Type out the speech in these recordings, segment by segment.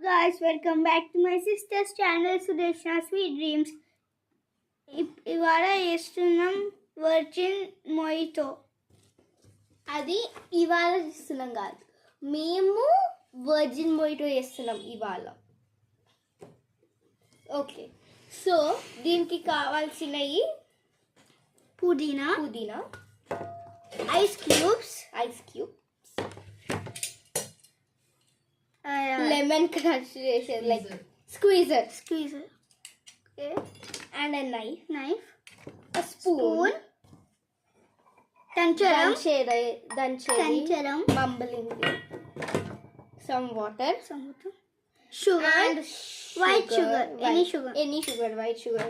guys, welcome back to my sister's channel Sudeshna Sweet Dreams. ఇవాళ చేస్తున్నాం virgin మొయితో. అది ఇవాళ చేస్తున్నాం కాదు, మేము వర్జిన్ మొయిటో చేస్తున్నాం ఇవాళ. ఓకే, సో దీనికి కావాల్సినవి పుదీనా, ఐస్ క్యూబ్స్, లెమన్ క్రష్ చేసేది like squeezer, okay, and a knife, a spoon, దంచడం, mumbling, some water, sugar, and white sugar, any sugar, white sugar,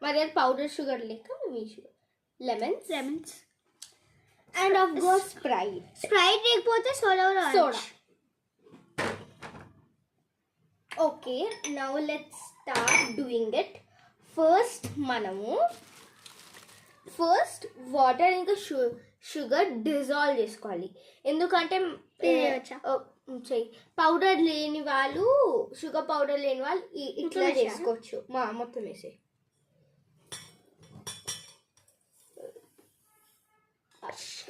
మరి powder sugar లేక మీ sugar, lemons, and of course Sprite లేకపోతే soda. Okay, now let's start doing it. First water ఇంకా sugar dissolve చేసుకోవాలి. ఎందుకంటే powder లేని వాళ్ళు, sugar powder లేని వాళ్ళు ఇట్లా చేసుకోవచ్చు. మొత్తం వేసే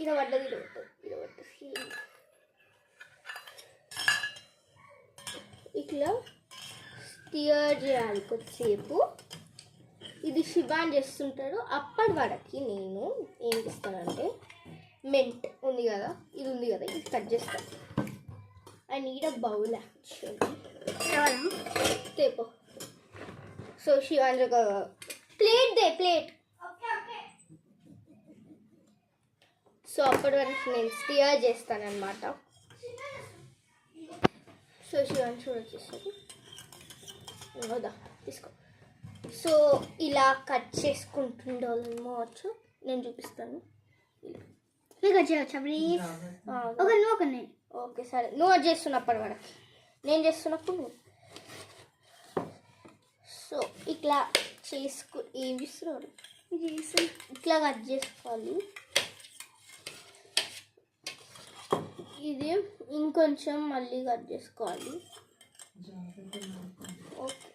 ఇలా పడ్డది. ఇట్లా స్టియర్ చేయాలి కొద్దిసేపు. ఇది శివాన్ చేస్తుంటాడు. అప్పటి వరకు నేను ఏం చేస్తానంటే మెంట్ ఉంది కదా, ఇది కట్ చేస్తాను. I need a bowl actually. తేపో. సో శివాన్ ఒక ప్లేట్. సో అప్పటి వరకు నేను స్టియర్ చేస్తానన్నమాట. సో శివాన్ చూడొచ్చేసరికి వదా తీసుకో. సో ఇలా కట్ చేసుకుంటుండాలన్నమాట. నేను చూపిస్తాను. మీకు వచ్చేవచ్చా ప్లీజ్? ఓకే సరే, నువ్వు అది చేస్తున్నప్పటి వరకు నేను చేస్తున్నప్పుడు నువ్వు. సో ఇట్లా ఏం చేస్తున్నారు, ఇట్లా కట్ చేసుకోవాలి. ఇది ఇంకొంచెం మళ్ళీ కట్ చేసుకోవాలి. ఓకే,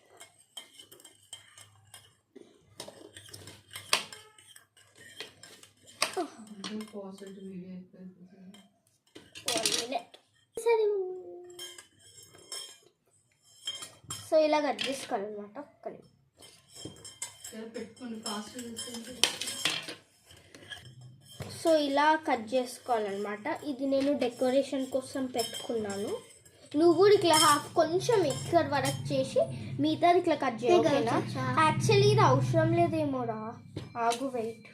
సో ఇలా కట్ చేసుకోవాలన్నమాట. సో ఇలా కట్ చేసుకోవాలన్నమాట. ఇది నేను డెకరేషన్ కోసం పెట్టుకున్నాను. నువ్వు కూడా ఇట్లా కొంచెం ఇక్కడ వరకు చేసి మిగతాది ఇట్లా కట్ చేయాలి. యాక్చువల్లీ ఇది అవసరం లేదేమోరా, ఆగు వెయిట్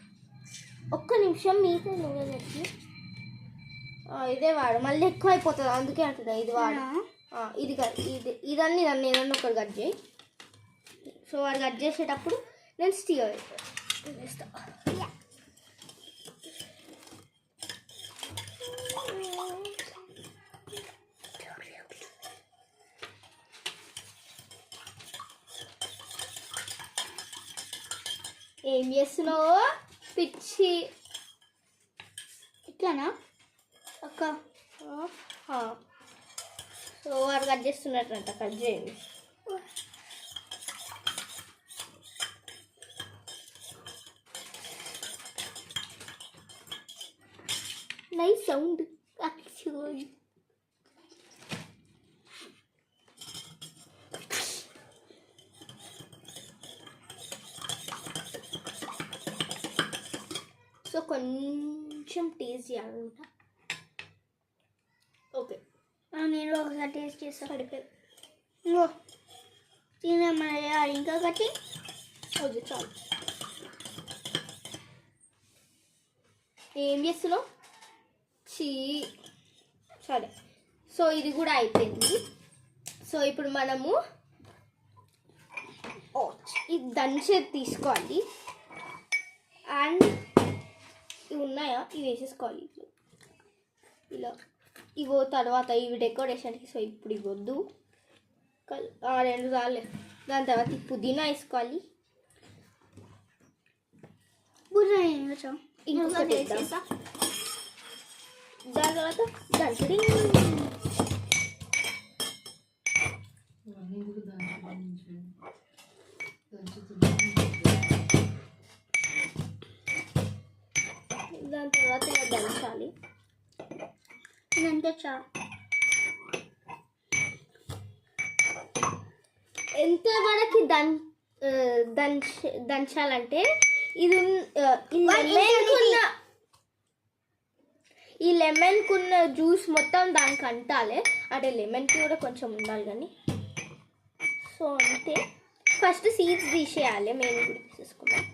ఒక్క నిమిషం. మిగతా నువ్వే తెచ్చి ఇదే వాడు, మళ్ళీ ఎక్కువ అయిపోతుంది అందుకే అంటున్నా. ఇది వాడు, ఇదన్నీ ఏదన్నా ఒకటి కట్ చేయి. సో వాడు కట్ చేసేటప్పుడు నేను స్టియర్ చేస్తా. ఏం చేస్తున్నావు పిచ్చి? ఇట్లానా అక్క? సో వారు కట్ చేస్తున్నట్టంట, కట్ చేయండి. Nice sound actually. సో కొంచెం టేస్ట్ చేయాలన్నమాట. ఓకే, నేను ఒకసారి టేస్ట్ చేస్తా. పడిపోయి తినమని ఇంకా కట్టి ఓకే చాలు. ఏం చేస్తున్నావు? సరే, సో ఇది కూడా అయిపోయింది. సో ఇప్పుడు మనము ఇది దంచేది తీసుకోవాలి. అండ్ ఇవి ఉన్నాయా, ఇవి వేసేసుకోవాలి ఇలా. ఇవో తర్వాత ఇవి డెకరేషన్కి. సో ఇప్పుడు ఇవ్వద్దు, రెండు రాలే. దాని తర్వాత పుదీనా వేసుకోవాలి. ఇంకొకటి దాని తర్వాత దాని తర్వాత ఇలా దంచాలి. ఇదంతా చా ఎంత వరకు దంచాలంటే ఇది ఈ లెమన్ కున్న జ్యూస్ మొత్తం దానికి అంటాలి. అంటే లెమన్కి కూడా కొంచెం ఉండాలి కానీ. సో అంతే, ఫస్ట్ సీడ్స్ తీసేయాలి, మేము కూడా తీసేసుకున్నాం.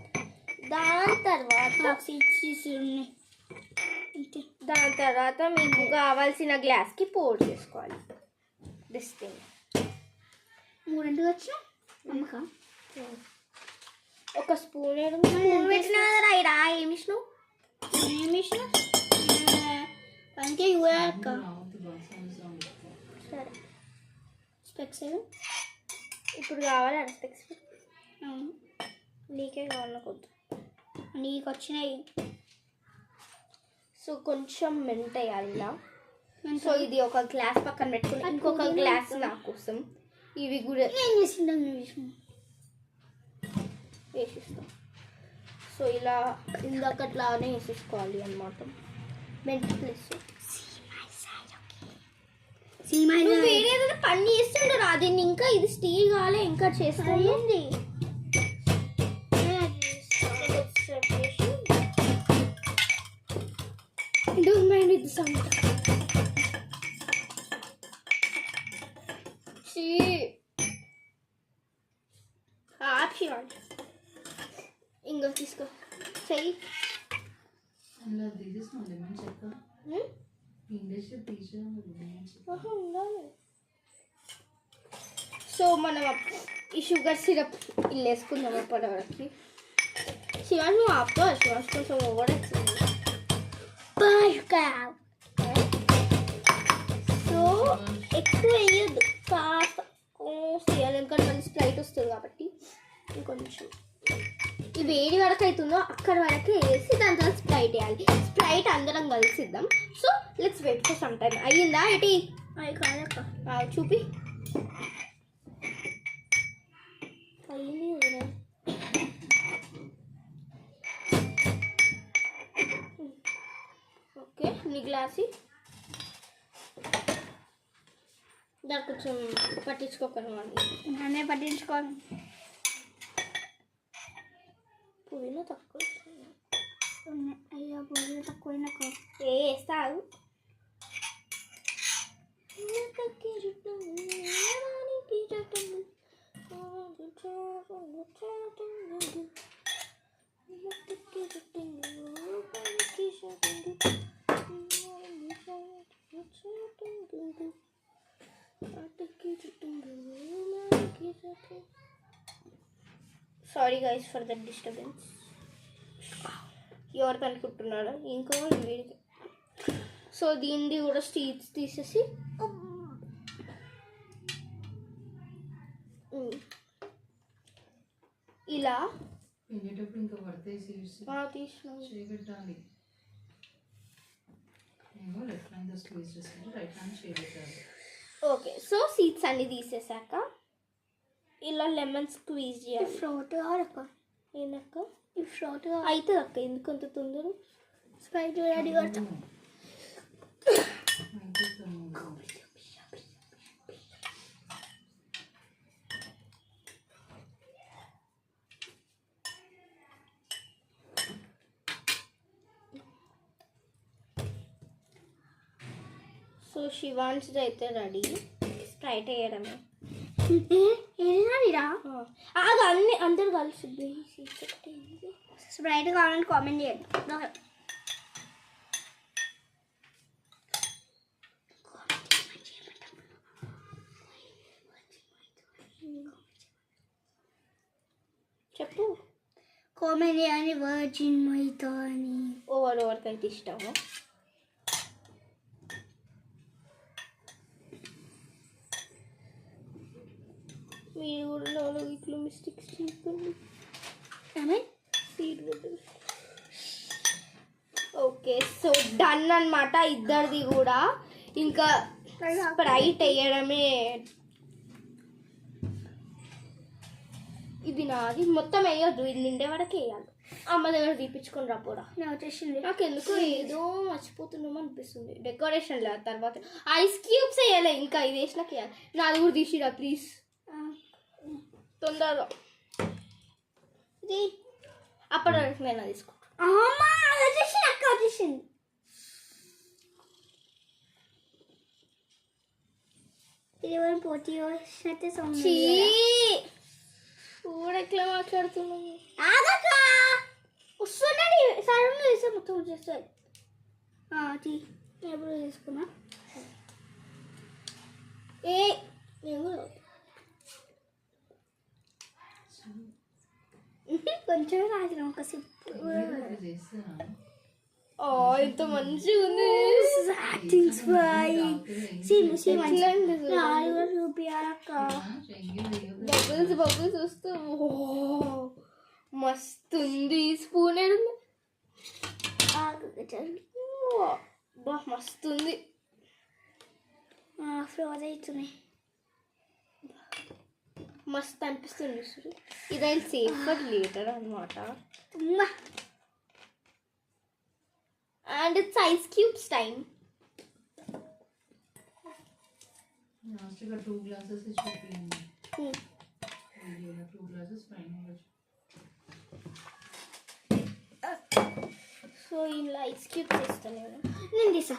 దాని తర్వాత మీకు కావాల్సిన గ్లాస్కి పోర్ చేసుకోవాలి. దిస్ థింగ్ 3 వచ్చిన అమ్మక ఒక స్పూన్ పెట్టినా రైడా ఏమి ఇష్టం పనికి అక్క. సరే, స్పెక్స్ ఇప్పుడు కావాలి స్పెక్స్. నీకే కావాలి, కొద్దు నీకు వచ్చినాయి. సో కొంచెం మెంట్ వేయాలి ఇలా. సో ఇది ఒక గ్లాస్ పక్కన పెట్టుకుని ఇంకొక గ్లాస్ నా కోసం ఇవి కూడా వేసిస్తాం. సో ఇలా ఇందాకట్లానే వేసేసుకోవాలి అన్నమాట. మెంట్ ప్లస్ వేరే ఏదైనా పని చేస్తుంటారు, అది ఇంకా ఇది స్టీల్ కాలే ఇంకా చేస్తుంది. Don't mind with the sound. See. ఇంకో తీసుకో చెయ్యి. సో మనం ఈ షుగర్ సిరప్ ఇల్లు వేసుకుందాం అప్పటివరకు. శివాజ్ నువ్వు ఆపుతావు, శివాజ్ కొంచెం ఓవర్ వచ్చింది. సో ఎక్కువ వేయద్దు, కాస్త వేయాలి, ఎందుకంటే మళ్ళీ స్ప్రైట్ వస్తుంది కాబట్టి. ఇంకొంచెం ఈ వేడి వరకు అవుతుందో అక్కడ వరకు వేసి దాని తర్వాత స్ప్రైట్ వేయాలి. స్ప్రైట్ అందరం కలిసిద్దాం. So let's wait for some time. అయ్యిందా ఎటి? కాదక్క చూపి. అయ్యింది. ఓకే, నీ గ్లాసి దాని కొంచెం పట్టించుకోకనమాట. నన్నే పట్టించుకోను. పుదీనా తక్కువ అయ్యా, పుదీనా తక్కువ వేస్తావు. Sorry guys for that disturbance. ఎవరికి అనుకుంటున్నారా ఇంకో వీడికి. సో దీన్ని కూడా స్టీల్స్ తీసేసి ఇలా తీసుకోవాలి. ఓకే, సో సీడ్స్ అన్ని తీసేసాక ఇలా లెమన్ స్క్వీజ్ చేయాలి. ఫ్రూట్ కాదక్క, ఏనక్క ఈ ఫ్రూట్ అవుతుంది అక్క, ఎందుకు అంత తొందర? స్ప్రైట్ రెడీ కొడతా. సో శివాన్స్ అయితే రెడీ, స్ప్రైట్ వేయడమే. ఏదైనా అది అన్ని అందరు కలిసి స్ప్రైట్ కావాలని కామెంట్ చేయండి. చెప్పు. కామెంట్ చేయండి వర్జిన్ మైతో అని. ఎవరికైతే ఇష్టమో. మీరు కూడా నాలో ఇట్లా మిస్టేక్స్ చేసుకోండి. ఓకే, సో డన్ అన్నమాట ఇద్దరిది కూడా. ఇంకా స్ప్రైట్ వేయడమే ఇది నాది మొత్తం వేయొద్దు, ఇది నిండే వరకు వేయాలి. అమ్మ దగ్గర తీపించుకొని రాపోరా. వచ్చేసింది. నాకు ఎందుకు ఏదో మర్చిపోతున్నామో అనిపిస్తుంది. డెకరేషన్ లేదు, తర్వాత ఐస్ క్యూబ్స్ వేయాలి, ఇంకా ఇది వేసినాక వేయాలి. నాది కూడా తీసిరా ప్లీజ్ తొందరగా. అప్పటి వరకు నేను తీసుకుంటాను. వచ్చేసింది. ఇది పోటీ వచ్చినట్టే సౌండ్. చూడు ఎట్లా మాట్లాడుతున్నావు. వస్తున్నాడు సరే వేసా మొత్తం వచ్చేస్తుంది. ఎప్పుడు తీసుకున్నా కొంచెం రాసిన ఒక సిప్పు. ఎంత మంచిగా ఉంది. చూపియాలక్క. బబుల్స్ బబుల్స్ వస్తూ మస్తు ఉంది. స్పూన్ ఏడుంది మస్తు ఉంది. ఫ్లోర్ అవుతున్నాయి. మస్తు అనిపిస్తుంది. ఇది సేఫ్ ఫర్ లేటర్ అనమాట. And it's ice cubes time. లాస్ట్గా 2 glasses చూపించండి. 2 glasses పైన. సో ఇలా ఐస్ క్యూబ్స్ వేస్తాను నేను తీసా.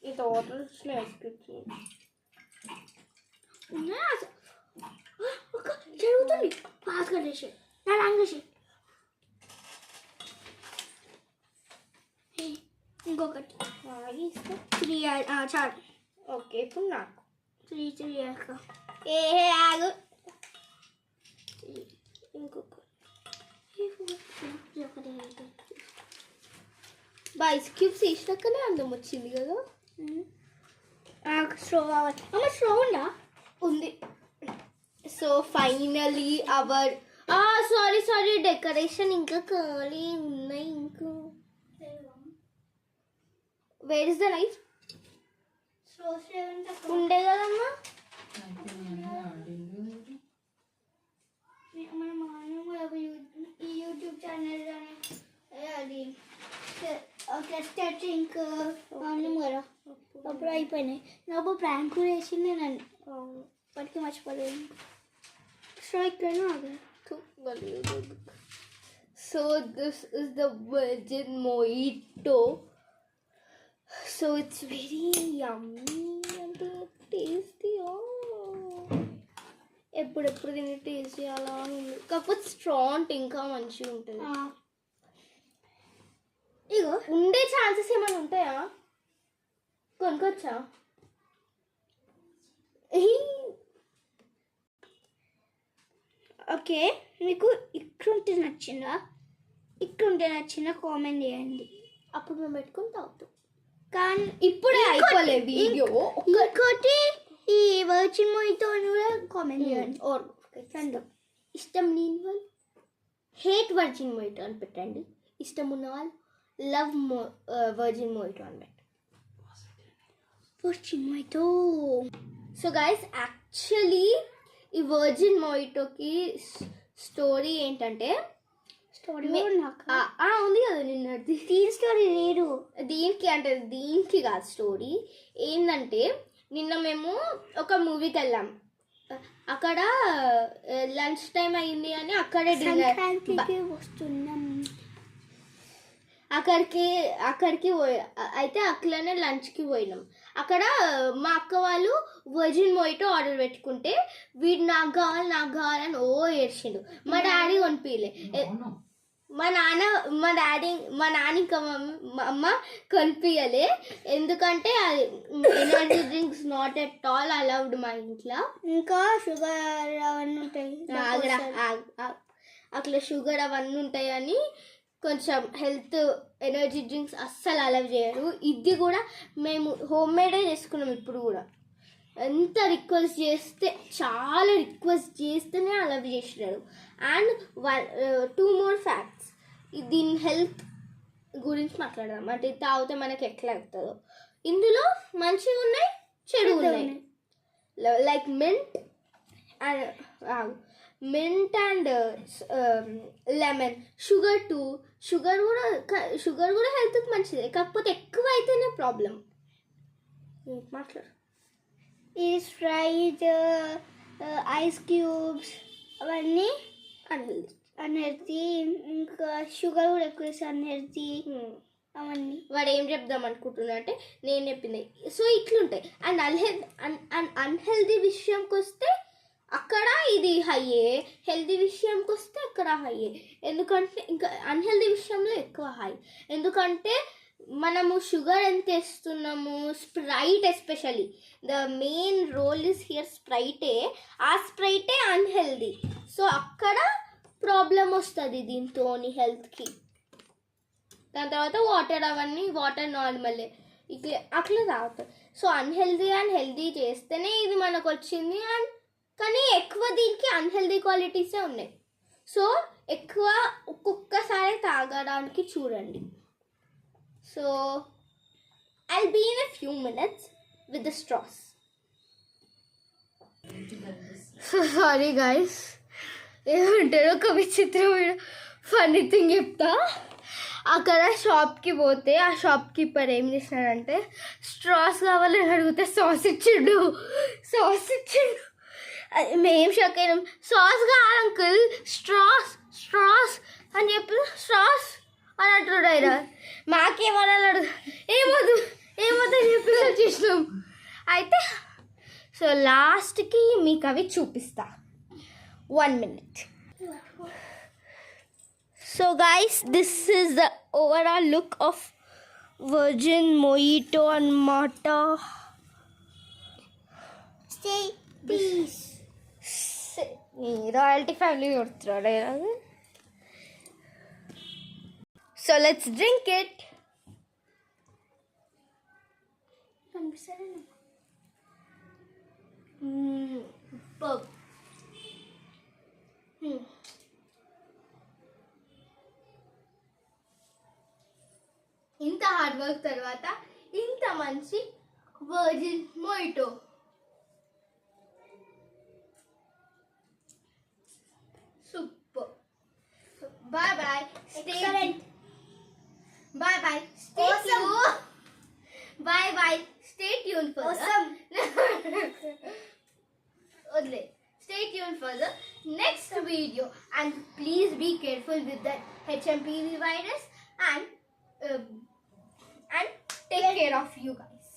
ఇంత వాటర్ వచ్చిన ఐస్ క్యూబ్స్ జరుగుతుంది. ఫాస్ట్గా చేసి నా లాంగ్వేజ్. ఇంకొకటి 3 చాలు. ఓకే ఇప్పుడు నాకు 3 అక్క. ఆగు. ఇంకొక ఐస్ క్యూబ్స్ వేసినాకనే అందం వచ్చింది కదా. స్ట్రో కావాలి. అమ్మ స్ట్రో ఉందా? ఉంది. So finally our sorry decoration ఇంకా ఖాళీ ఉన్నాయి. ఇంకా వేర్ ఇస్ ద నైఫ్? ఉండే కదమ్మా. ఈ యూట్యూబ్ ఛానల్ అది స్టార్టింగ్ కదా అప్పుడు అయిపోయినాయి. నాకు ప్రాంక్ కూడా వేసింది నన్ను. ఇప్పటికీ మర్చిపోలేదు. సో ఇక్కడ so this is the virgin mojito. So it's very yummy అంటే టేస్టీ. ఎప్పుడెప్పుడు దీన్ని టేస్ట్ చేయాలా అని ఉంది. కాకపోతే స్ట్రాంగ్ ఇంకా మంచిగా ఉంటుంది. ఇగో ఉండే ఛాన్సెస్ ఏమైనా ఉంటాయా? కొనుక్కొచ్చా? ఓకే, మీకు ఇక్కడుంటే నచ్చిందా? ఇక్కడుంటే నచ్చిందా కామెంట్ చేయండి. అప్పుడు మేము పెట్టుకుని తాగుతాం. కానీ ఇప్పుడే అయిపోలే వీడియో. ఇంకోటి ఈ వర్జిన్ మొయిటో అని కూడా కామెంట్ చేయండి. రెండు ఇష్టం లేని వాళ్ళు హేట్ వర్జిన్ మొయిటో అని పెట్టండి. ఇష్టం ఉన్న వాళ్ళు లవ్ వర్జిన్ మొయిటో అని పెట్టండి. Virgin mojito. So guys actually ఈ వర్జిన్ మొయిటోకి స్టోరీ ఏంటంటే స్టోరీ ఉంది కదా నిన్నది. దీని స్టోరీ లేదు. దీనికి కాదు స్టోరీ. ఏంటంటే నిన్న మేము ఒక మూవీకి వెళ్ళాం. అక్కడ లంచ్ టైం అయింది అని అక్కడే డిన్నర్ వస్తున్నాం. అక్కడికి అయితే అక్కడనే లంచ్కి పోయినాం. అక్కడ మా అక్క వాళ్ళు వర్జిన్ మొయిటో ఆర్డర్ పెట్టుకుంటే వీడు నాకు కావాలని ఏడ్చిండు. మా డాడీ కొనిపిలే. మా నాన్న ఇంకా మా అమ్మ కొనిపించలే. ఎందుకంటే అది energy drinks not at all allowed మా ఇంట్లో. ఇంకా షుగర్ అవన్నీ ఉంటాయి. అట్లా షుగర్ అవన్నీ ఉంటాయని కొంచెం హెల్త్ ఎనర్జీ డ్రింక్స్ అస్సలు అలౌ చేయరు. ఇది కూడా మేము హోమ్ మేడే చేసుకున్నాం. ఇప్పుడు కూడా ఎంత రిక్వెస్ట్ చేస్తే చాలా రిక్వెస్ట్ చేస్తేనే అలౌ చేసినారు. And 2 more facts. దీని హెల్త్ గురించి మాట్లాడదాం. అంటే తాగితే మనకి ఎట్లా అవుతుందో. ఇందులో మంచిగా ఉన్నాయి, చెడు ఉన్నాయి. Like mint mint and lemon, sugar కూడా హెల్త్కి మంచిదే, కాకపోతే ఎక్కువ అయితేనే ప్రాబ్లం. మాట్లాడు. ఈస్ ఫ్రైడ్ ఐస్ క్యూబ్స్ అవన్నీ అన్హెల్తీ. ఇంకా షుగర్ కూడా ఎక్కువ వేసి అన్హెల్తీ అవన్నీ. వాడు ఏం చెప్దాం అనుకుంటున్నా అంటే నేను చెప్పింది. సో ఇట్లుంటాయి. అండ్ అన్హెల్దీ విషయంకి వస్తే అక్కడ ఇది హైయే, హెల్దీ విషయంకి వస్తే అక్కడ హైయే. ఎందుకంటే ఇంకా అన్హెల్దీ విషయంలో ఎక్కువ హై. ఎందుకంటే మనము షుగర్ ఎంత వేస్తున్నాము, Sprite especially the main role is here స్ప్రైటే. ఆ స్ప్రైటే అన్హెల్దీ. సో అక్కడ ప్రాబ్లం వస్తుంది దీంతో హెల్త్కి. దాని తర్వాత వాటర్ నార్మలే ఇట్లా అట్లా తాగుతారు. సో అన్హెల్దీ అండ్ హెల్దీ చేస్తేనే ఇది మనకు వచ్చింది. అండ్ కానీ ఎక్కువ దీనికి అన్హెల్దీ క్వాలిటీసే ఉన్నాయి. సో ఎక్కువ ఒక్కొక్కసారి తాగడానికి చూడండి. So I'll be in a few minutes with the straws. Sorry guys, ఏమంటారు, ఒక విచిత్రమైన ఫన్నీ థింగ్ చెప్తా. అక్కడ షాప్కి పోతే ఆ షాప్ కీపర్ ఏం చేసినాడంటే స్ట్రాస్ కావాలని అడిగితే సాస్ ఇచ్చిండు. మేం షాక్ అయినాం. సాస్ కావాలి అంకుల్, స్ట్రాస్ అని చెప్పి స్ట్రాస్ అని అంటున్నాడు ఆయన. మాకేమన్నా ఏమొద్దు అని చెప్పి వచ్చేసినాం. అయితే సో లాస్ట్కి మీకు అవి చూపిస్తా. 1 minute. So guys, this is the overall look of Virgin Mojito and Mata. Say peace. Royalty family. So let's drink it. Pub. ఇంత హార్డ్ వర్క్ తర్వాత ఇంత మంచి virgin mojito. Super. Bye bye. Stay tuned for Awesome. Stay tuned for the next video, and please be careful with the HMPV virus and take care of you guys.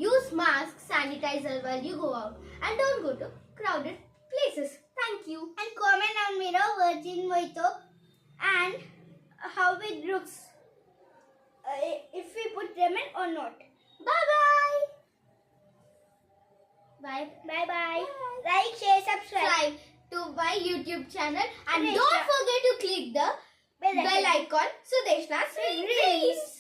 Use mask, sanitizer while you go out, and don't go to crowded places. Thank you. And comment down below Virgin Mojito and how it looks, if we put lemon or not. Bye bye. Bye. Like, share, subscribe To my YouTube channel, and Sudeshna. don't forget to click the bell icon. Sudeshna Sweet Dreams.